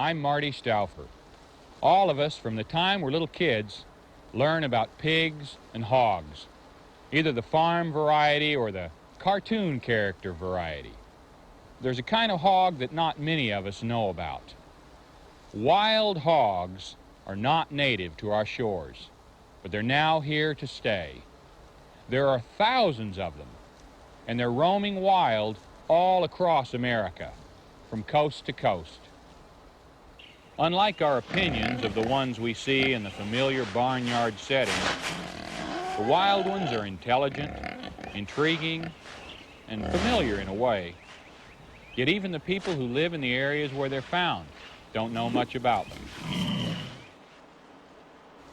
I'm Marty Stouffer. All of us, from the time we're little kids, learn about pigs and hogs, either the farm variety or the cartoon character variety. There's a kind of hog that not many of us know about. Wild hogs are not native to our shores, but they're now here to stay. There are thousands of them, and they're roaming wild all across America, from coast to coast. Unlike our opinions of the ones we see in the familiar barnyard setting, the wild ones are intelligent, intriguing, and familiar in a way. Yet even the people who live in the areas where they're found don't know much about them.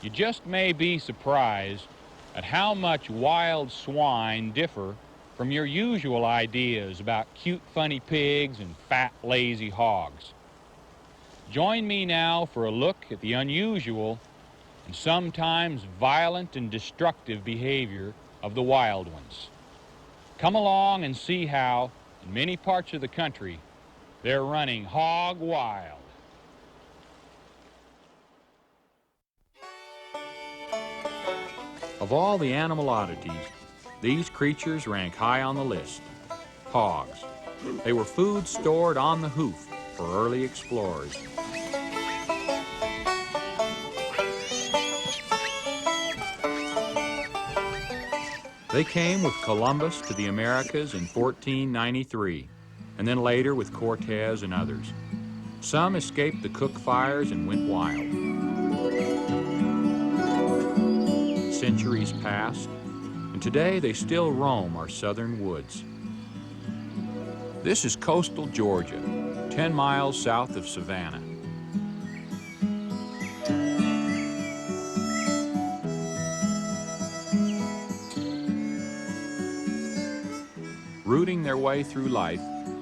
You just may be surprised at how much wild swine differ from your usual ideas about cute, funny pigs and fat, lazy hogs. Join me now for a look at the unusual and sometimes violent and destructive behavior of the wild ones. Come along and see how, in many parts of the country, they're running hog wild. Of all the animal oddities, these creatures rank high on the list. Hogs. They were food stored on the hoof for early explorers. They came with Columbus to the Americas in 1493, and then later with Cortez and others. Some escaped the cook fires and went wild. Centuries passed, and today they still roam our southern woods. This is coastal Georgia, 10 miles south of Savannah. Rooting their way through life,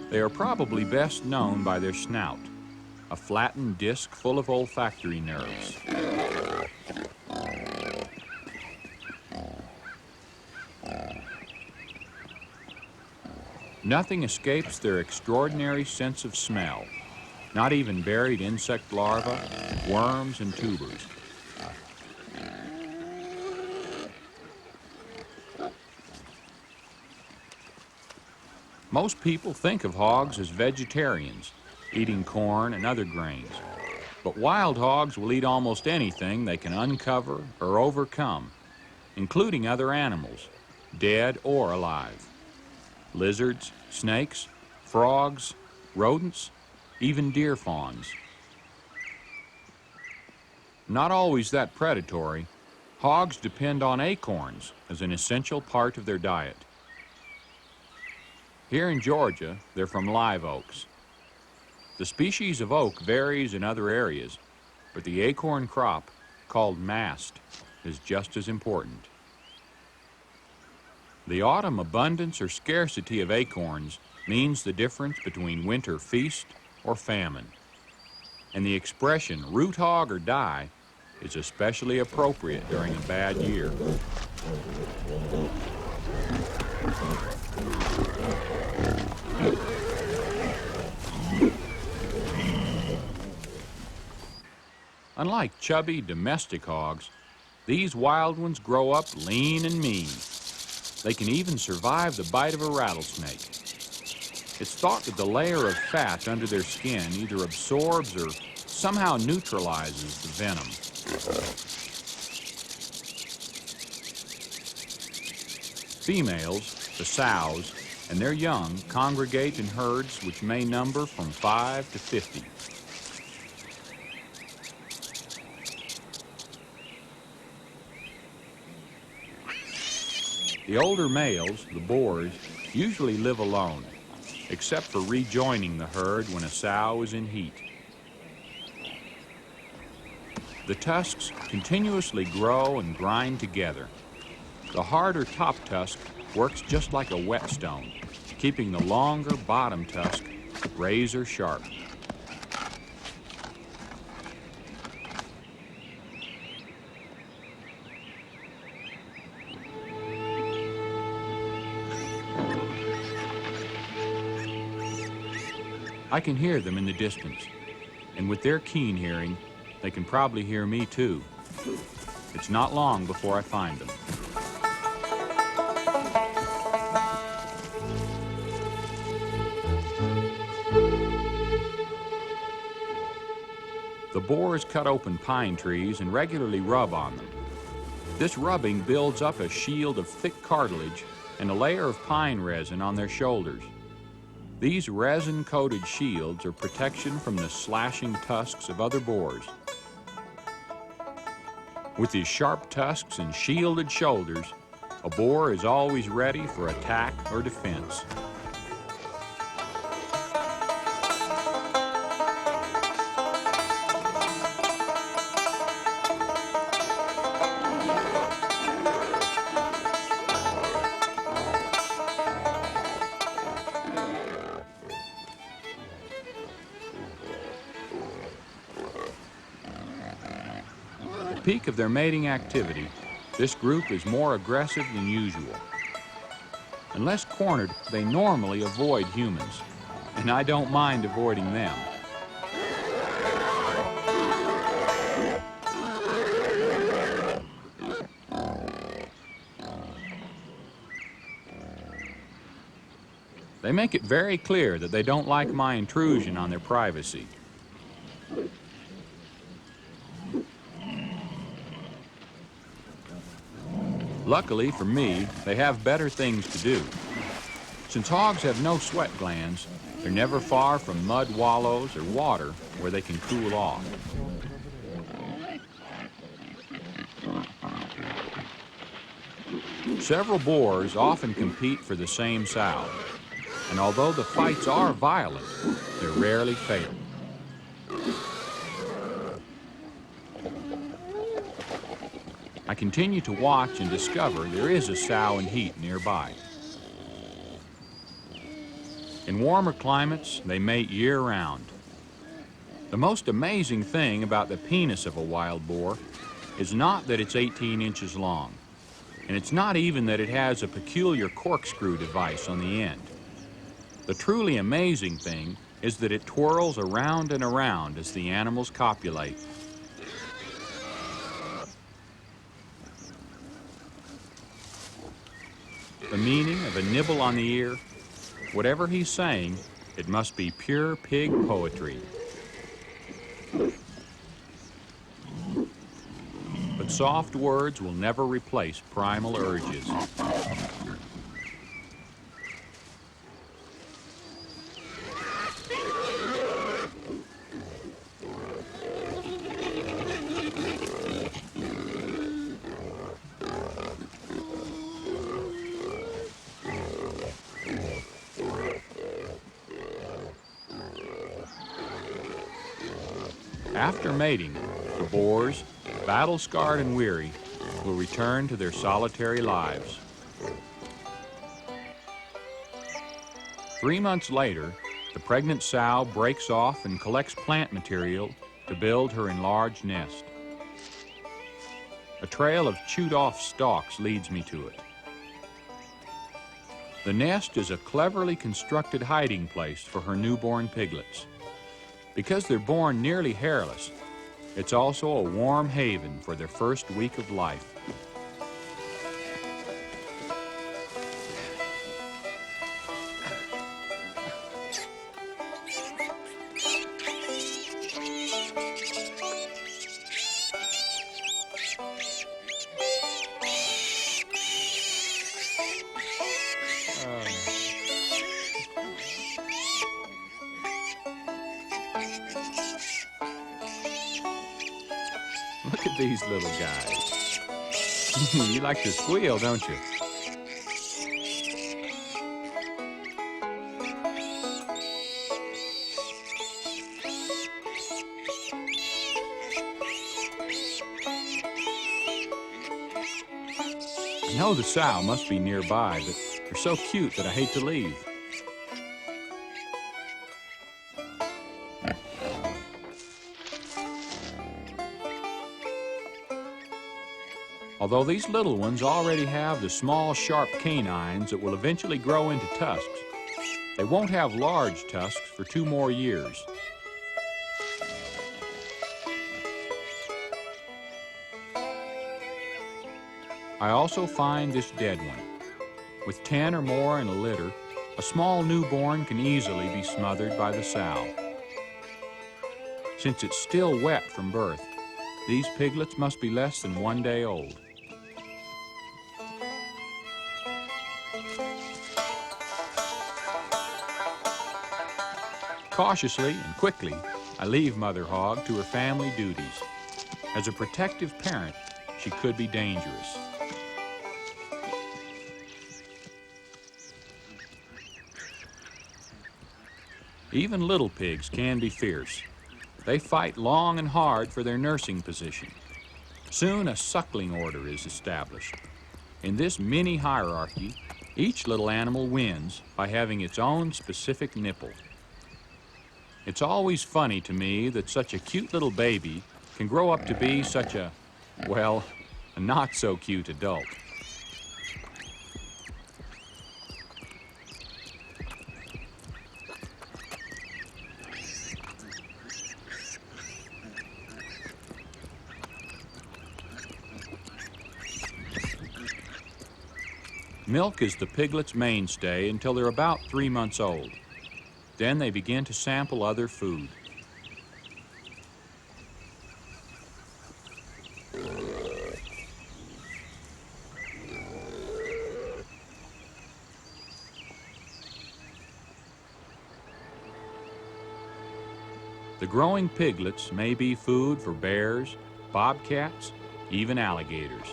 they are probably best known by their snout, a flattened disc full of olfactory nerves. Nothing escapes their extraordinary sense of smell, not even buried insect larvae, worms, and tubers. Most people think of hogs as vegetarians, eating corn and other grains. But wild hogs will eat almost anything they can uncover or overcome, including other animals, dead or alive. Lizards, snakes, frogs, rodents, even deer fawns. Not always that predatory, hogs depend on acorns as an essential part of their diet. Here in Georgia, they're from live oaks. The species of oak varies in other areas, but the acorn crop, called mast, is just as important. The autumn abundance or scarcity of acorns means the difference between winter feast or famine. And the expression root hog or die is especially appropriate during a bad year. Unlike chubby domestic hogs, these wild ones grow up lean and mean. They can even survive the bite of a rattlesnake. It's thought that the layer of fat under their skin either absorbs or somehow neutralizes the venom. Females, the sows, and their young congregate in herds which may number from 5 to 50. The older males, the Boars, usually live alone. except for rejoining the herd when a sow is in heat. The tusks continuously grow and grind together. The harder top tusk works just like a whetstone, keeping the longer bottom tusk razor sharp. I can hear them in the distance, and with their keen hearing, they can probably hear me too. It's not long before I find them. The boars cut open pine trees and regularly rub on them. This rubbing builds up a shield of thick cartilage and a layer of pine resin on their shoulders. These resin-coated shields are protection from the slashing tusks of other boars. With his sharp tusks and shielded shoulders, a boar is always ready for attack or defense. At the peak of their mating activity, this group is more aggressive than usual. Unless cornered, they normally avoid humans, and I don't mind avoiding them. They make it very clear that they don't like my intrusion on their privacy. Luckily for me, they have better things to do. Since hogs have no sweat glands, they're never far from mud wallows or water where they can cool off. Several boars often compete for the same sow, and although the fights are violent, they're rarely fatal. I continue to watch and discover there is a sow in heat nearby. In warmer climates, they mate year-round. The most amazing thing about the penis of a wild boar is not that it's 18 inches long, and it's not even that it has a peculiar corkscrew device on the end. The truly amazing thing is that it twirls around and around as the animals copulate. The meaning of a nibble on the ear, whatever he's saying, it must be pure pig poetry. But soft words will never replace primal urges. After mating, the boars, battle-scarred and weary, will return to their solitary lives. 3 months later, the pregnant sow breaks off and collects plant material to build her enlarged nest. A trail of chewed-off stalks leads me to it. The nest is a cleverly constructed hiding place for her newborn piglets. Because they're born nearly hairless, it's also a warm haven for their first week of life. Look at these little guys. You like to squeal, don't you? I know the sow must be nearby, but they're so cute that I hate to leave. Although these little ones already have the small, sharp canines that will eventually grow into tusks, they won't have large tusks for 2 more years. I also find this dead one. With 10 or more in a litter, a small newborn can easily be smothered by the sow. Since it's still wet from birth, these piglets must be less than 1 day old. Cautiously and quickly, I leave Mother Hog to her family duties. As a protective parent, she could be dangerous. Even little pigs can be fierce. They fight long and hard for their nursing position. Soon a suckling order is established. In this mini hierarchy, each little animal wins by having its own specific nipple. It's always funny to me that such a cute little baby can grow up to be such a, well, a not so cute adult. Milk is the piglet's mainstay until they're about 3 months old. Then they begin to sample other food. The growing piglets may be food for bears, bobcats, even alligators.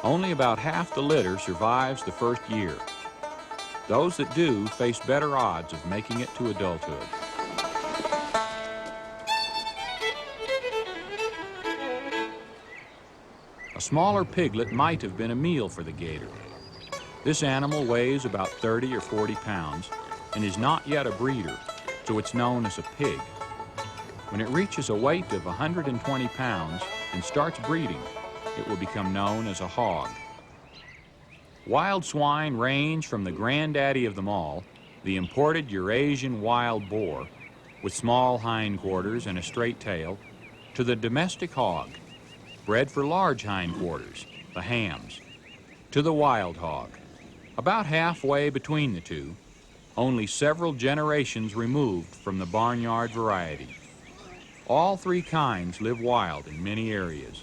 Only about half the litter survives the first year. Those that do face better odds of making it to adulthood. A smaller piglet might have been a meal for the gator. This animal weighs about 30 or 40 pounds and is not yet a breeder, so it's known as a pig. When it reaches a weight of 120 pounds and starts breeding, it will become known as a hog. Wild swine range from the granddaddy of them all, the imported Eurasian wild boar, with small hindquarters and a straight tail, to the domestic hog, bred for large hindquarters, the hams, to the wild hog, about halfway between the two, only several generations removed from the barnyard variety. All 3 kinds live wild in many areas.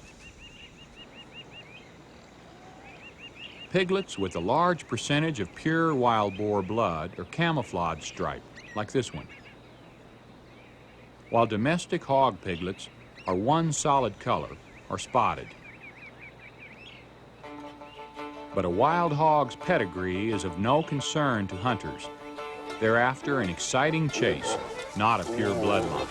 Piglets with a large percentage of pure wild boar blood are camouflage striped, like this one, while domestic hog piglets are one solid color or spotted. But a wild hog's pedigree is of no concern to hunters. They're after an exciting chase, not a pure bloodline.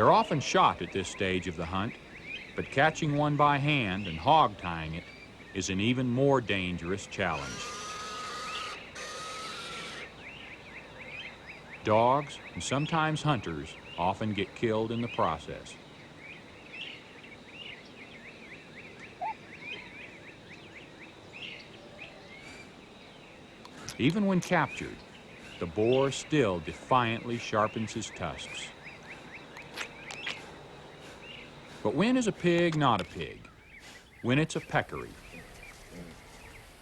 They're often shot at this stage of the hunt, but catching one by hand and hog tying it is an even more dangerous challenge. Dogs and sometimes hunters often get killed in the process. Even when captured, the boar still defiantly sharpens his tusks. But when is a pig not a pig? When it's a peccary.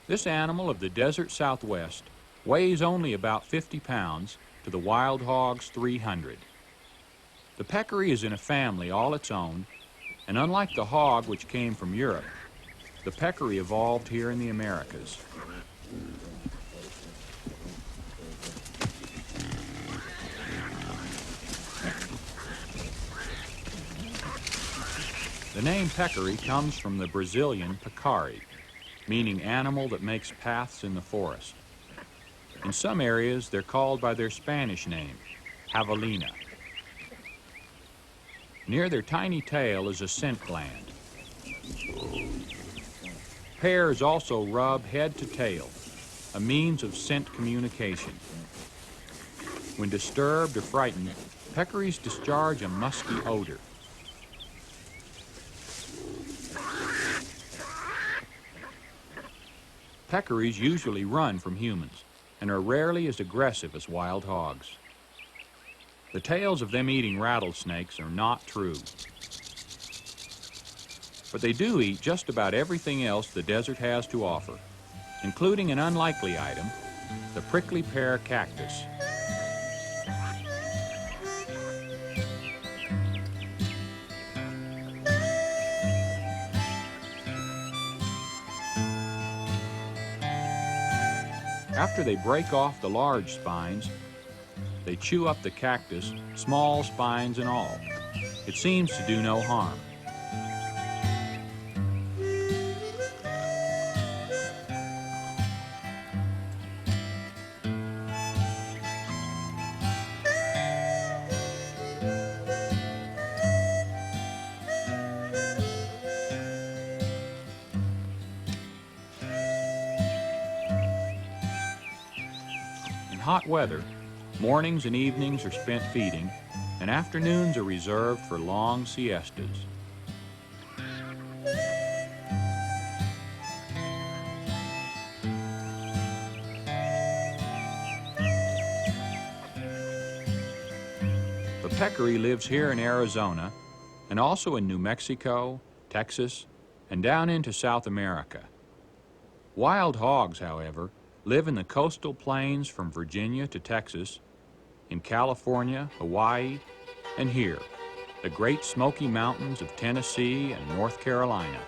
This animal of the desert Southwest weighs only about 50 pounds to the Wild Hog's 300. The peccary is in a family all its own, and unlike the hog which came from Europe, the peccary evolved here in the Americas. The name peccary comes from the Brazilian Peccary, meaning animal that makes paths in the forest. In some areas, they're called by their Spanish name, javelina. Near their tiny tail is a scent gland. Pairs also rub head to tail, a means of scent communication. When disturbed or frightened, peccaries discharge a musky odor. Peccaries usually run from humans and are rarely as aggressive as wild hogs. The tales of them eating rattlesnakes are not true. But they do eat just about everything else the desert has to offer, including an unlikely item, the prickly pear cactus. After they break off the large spines, they chew up the cactus, small spines and all. It seems to do no harm. In hot weather, mornings and evenings are spent feeding, and afternoons are reserved for long siestas. The peccary lives here in Arizona and also in New Mexico, Texas, and down into South America. Wild hogs, however, live in the coastal plains from Virginia to Texas, in California, Hawaii, and here, the great Smoky Mountains of Tennessee and North Carolina.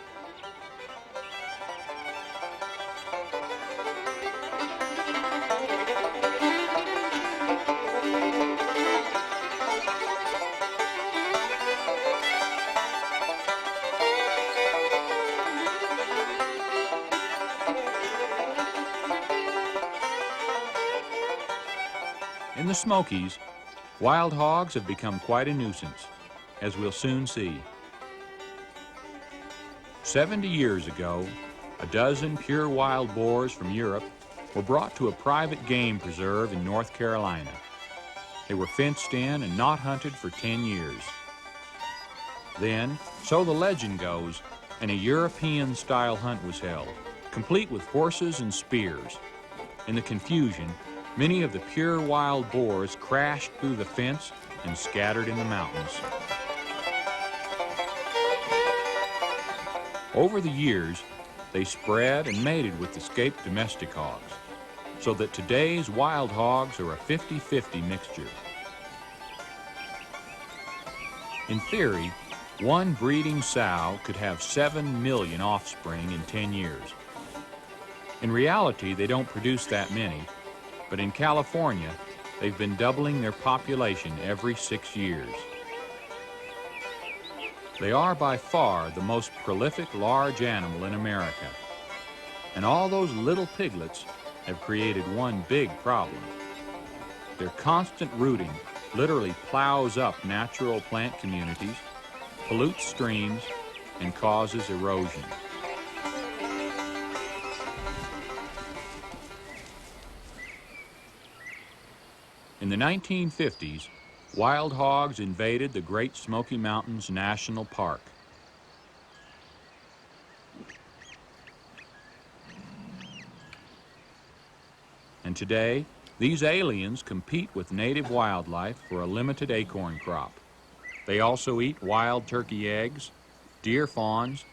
In the Smokies, wild hogs have become quite a nuisance, as we'll soon see. 70 years ago, a dozen pure wild boars from Europe were brought to a private game preserve in North Carolina. They were fenced in and not hunted for 10 years. Then, so the legend goes, and a European-style hunt was held, complete with horses and spears. In the confusion, many of the pure wild boars crashed through the fence and scattered in the mountains. Over the years, they spread and mated with escaped domestic hogs, so that today's wild hogs are a 50-50 mixture. In theory, one breeding sow could have 7 million offspring in 10 years. In reality, they don't produce that many, but in California, they've been doubling their population every 6 years. They are by far the most prolific large animal in America. And all those little piglets have created one big problem. Their constant rooting literally plows up natural plant communities, pollutes streams, and causes erosion. In the 1950s, wild hogs invaded the Great Smoky Mountains National Park. And today, these aliens compete with native wildlife for a limited acorn crop. They also eat wild turkey eggs, deer fawns,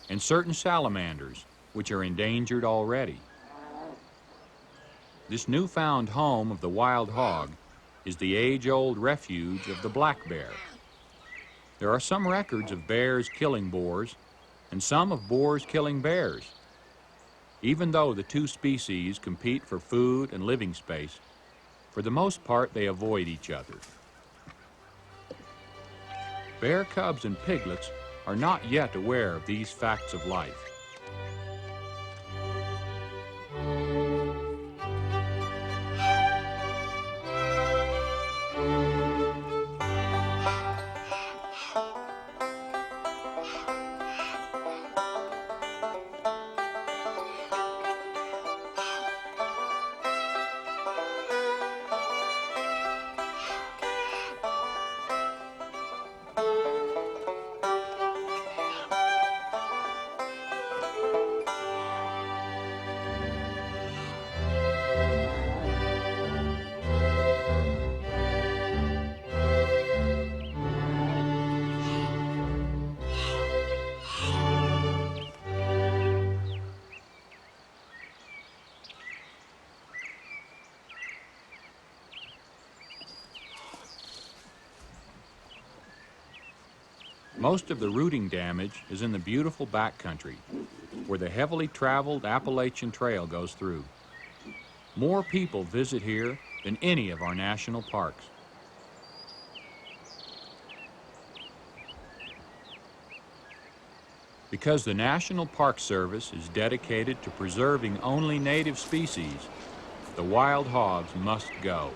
and certain salamanders, which are endangered already. This newfound home of the wild hog is the age-old refuge of the black bear. There are some records of bears killing boars, and some of boars killing bears. Even though the two species compete for food and living space, for the most part they avoid each other. Bear cubs and piglets are not yet aware of these facts of life. Most of the rooting damage is in the beautiful backcountry, where the heavily traveled Appalachian Trail goes through. More people visit here than any of our national parks. Because the National Park Service is dedicated to preserving only native species, the wild hogs must go.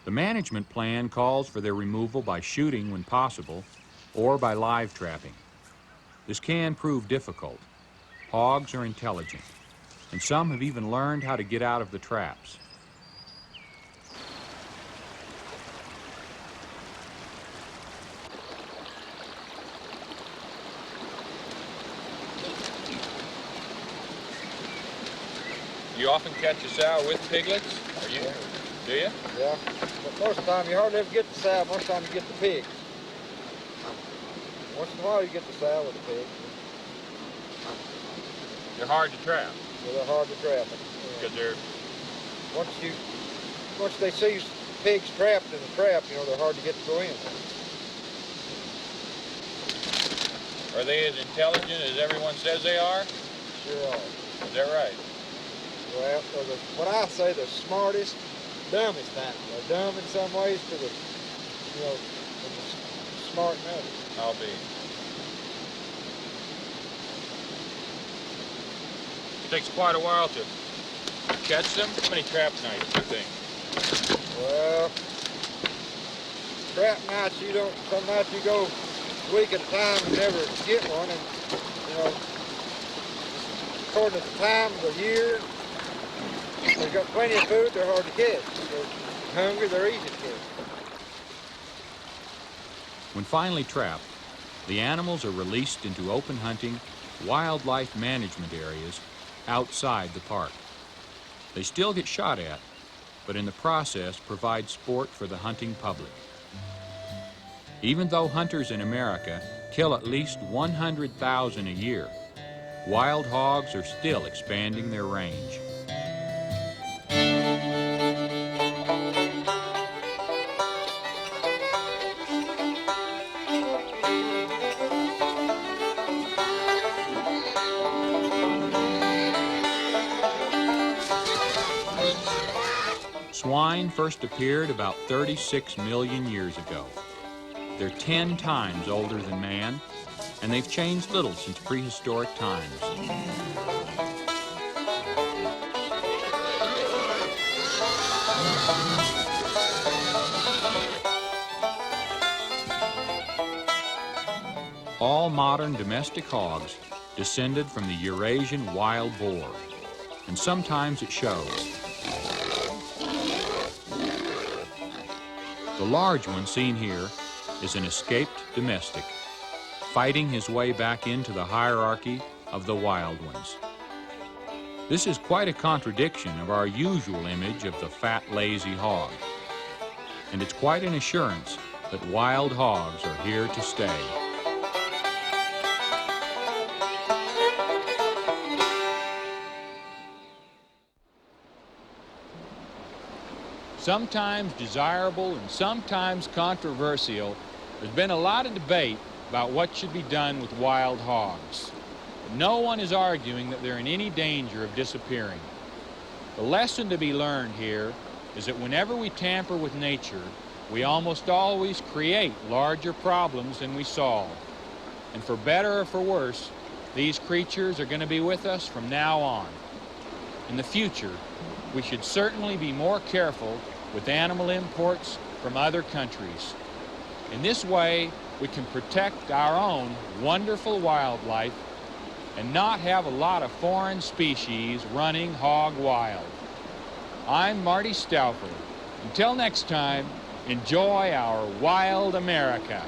The management plan calls for their removal by shooting when possible or by live trapping. This can prove difficult. Hogs are intelligent, and some have even learned how to get out of the traps. You often catch a sow with piglets? Are you? Do you? Yeah. But most of the time you hardly ever get the sow. Most of the time you get the pigs. Once in a while you get the sow with the pig. They're hard to trap. Yeah, they're hard to trap. Because they're... Once they see pigs trapped in a trap, you know, they're hard to get to go in. Are they as intelligent as everyone says they are? Sure are. Is that right? Well, they're what I say the smartest, dumbest animal. They're dumb in some ways to the, you know, smart in others. I'll be. It takes quite a while to catch them. How many trap nights do you think? Well, trap nights some nights you go a week at a time and never get one, and, you know, according to the time of the year, they've got plenty of food, they're hard to catch. If they're hungry, they're easy to catch. When finally trapped, the animals are released into open hunting, wildlife management areas outside the park. They still get shot at, but in the process provide sport for the hunting public. Even though hunters in America kill at least 100,000 a year, wild hogs are still expanding their range. Swine first appeared about 36 million years ago. They're 10 times older than man, and they've changed little since prehistoric times. all modern domestic hogs descended from the Eurasian wild boar, and sometimes it shows. The large one seen here is an escaped domestic, fighting his way back into the hierarchy of the wild ones. This is quite a contradiction of our usual image of the fat, lazy hog, and it's quite an assurance that wild hogs are here to stay. Sometimes desirable and sometimes controversial, there's been a lot of debate about what should be done with wild hogs. But no one is arguing that they're in any danger of disappearing. The lesson to be learned here is that whenever we tamper with nature, we almost always create larger problems than we solve. And for better or for worse, these creatures are going to be with us from now on. In the future, we should certainly be more careful with animal imports from other countries. In this way, we can protect our own wonderful wildlife and not have a lot of foreign species running hog wild. I'm Marty Stouffer. Until next time, enjoy our wild America.